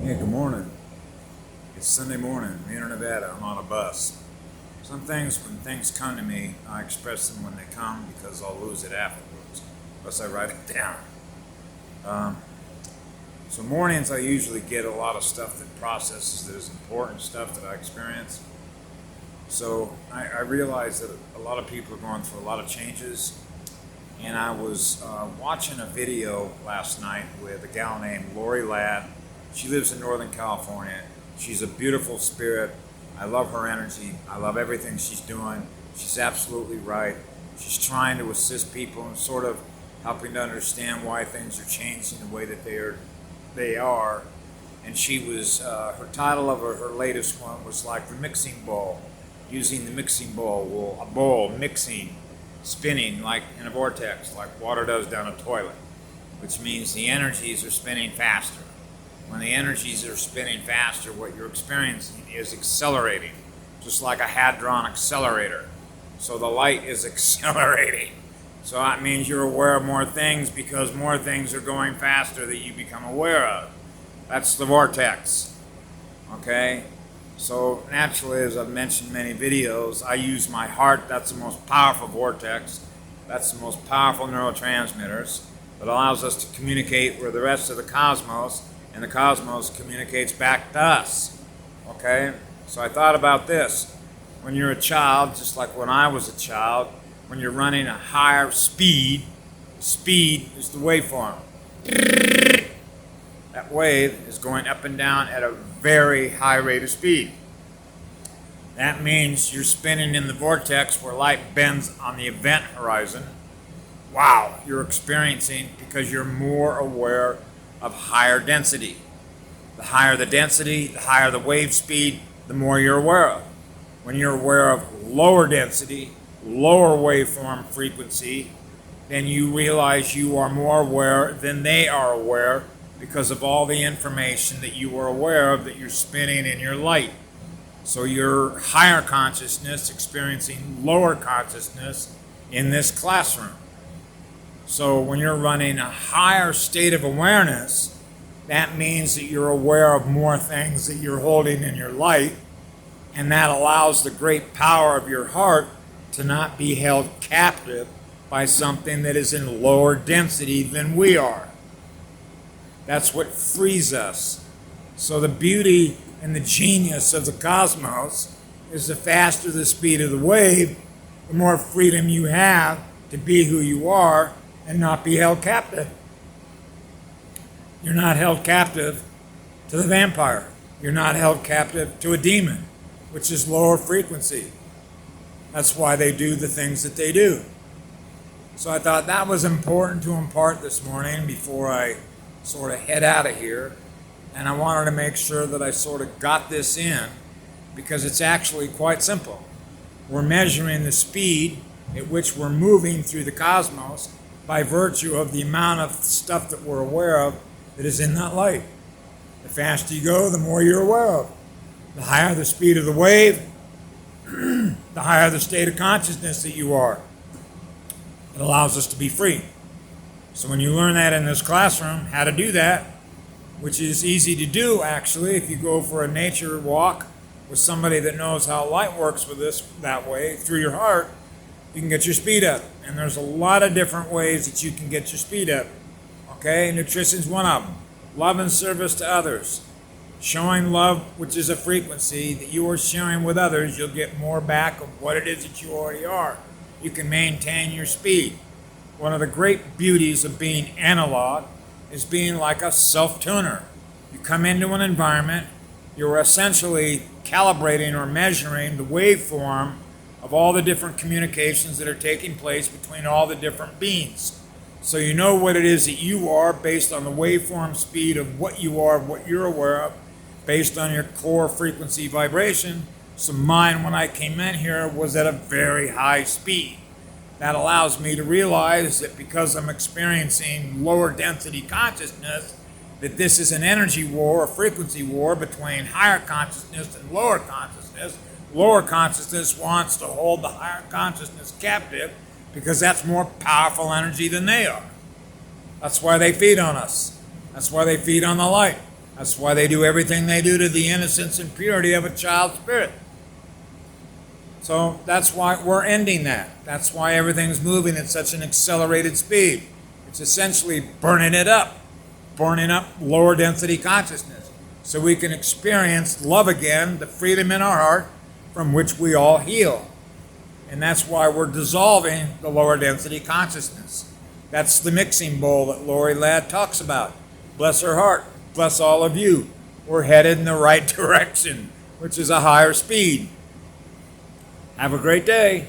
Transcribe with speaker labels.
Speaker 1: Hey, good morning. It's Sunday morning. I'm in Nevada. I'm on a bus. Some things, when things come to me, I express them when they come because I'll lose it afterwards, unless I write it down. So mornings, I usually get a lot of stuff that processes that is important stuff that I experience. So I realize that a lot of people are going through a lot of changes. And I was watching a video last night with a gal named Lori Ladd. She lives in Northern California. She's a beautiful spirit. I love her energy. I love everything she's doing. She's absolutely right. She's trying to assist people and sort of helping to understand why things are changing the way that they are. And she was, her title of her latest one was like the mixing bowl, using the mixing bowl, well, a bowl mixing, spinning like in a vortex, like water does down a toilet, which means the energies are spinning faster. When the energies are spinning faster, what you're experiencing is accelerating, just like a hadron accelerator. So the light is accelerating. So that means you're aware of more things because more things are going faster that you become aware of. That's the vortex. Okay? So naturally, as I've mentioned in many videos, I use my heart. That's the most powerful vortex. That's the most powerful neurotransmitters that allows us to communicate with the rest of the cosmos, and the cosmos communicates back to us. Okay? So I thought about this. When you're a child, just like when I was a child, when you're running a higher speed, speed is the waveform. That wave is going up and down at a very high rate of speed. That means you're spinning in the vortex where light bends on the event horizon. Wow, you're experiencing because you're more aware of higher density. The higher the density, the higher the wave speed, the more you're aware of. When you're aware of lower density, lower waveform frequency, then you realize you are more aware than they are aware because of all the information that you are aware of that you're spinning in your light. So your higher consciousness experiencing lower consciousness in this classroom. So when you're running a higher state of awareness, that means that you're aware of more things that you're holding in your light, and that allows the great power of your heart to not be held captive by something that is in lower density than we are. That's what frees us. So the beauty and the genius of the cosmos is the faster the speed of the wave, the more freedom you have to be who you are and not be held captive. You're not held captive to the vampire. You're not held captive to a demon, which is lower frequency. That's why they do the things that they do. So I thought that was important to impart this morning before I sort of head out of here. And I wanted to make sure that I sort of got this in because it's actually quite simple. We're measuring the speed at which we're moving through the cosmos by virtue of the amount of stuff that we're aware of that is in that light. The faster you go, the more you're aware of. The higher the speed of the wave, the higher the state of consciousness that you are. It allows us to be free. So when you learn that in this classroom, how to do that, which is easy to do actually if you go for a nature walk with somebody that knows how light works with this that way, through your heart, you can get your speed up. And there's a lot of different ways that you can get your speed up. Okay, nutrition's one of them. Love and service to others. Showing love, which is a frequency that you are sharing with others, you'll get more back of what it is that you already are. You can maintain your speed. One of the great beauties of being analog is being like a self-tuner. You come into an environment, you're essentially calibrating or measuring the waveform of all the different communications that are taking place between all the different beings. So you know what it is that you are based on the waveform speed of what you are, what you're aware of, based on your core frequency vibration. So mine, when I came in here, was at a very high speed. That allows me to realize that because I'm experiencing lower density consciousness, that this is an energy war, a frequency war between higher consciousness and lower consciousness. Lower consciousness wants to hold the higher consciousness captive because that's more powerful energy than they are. That's why they feed on us. That's why they feed on the light. That's why they do everything they do to the innocence and purity of a child's spirit. So that's why we're ending that. That's why everything's moving at such an accelerated speed. It's essentially burning up lower density consciousness so we can experience love again, the freedom in our heart from which we all heal. And that's why we're dissolving the lower density consciousness. That's the mixing bowl that Lori Ladd talks about. Bless her heart. Bless all of you. We're headed in the right direction, which is a higher speed. Have a great day.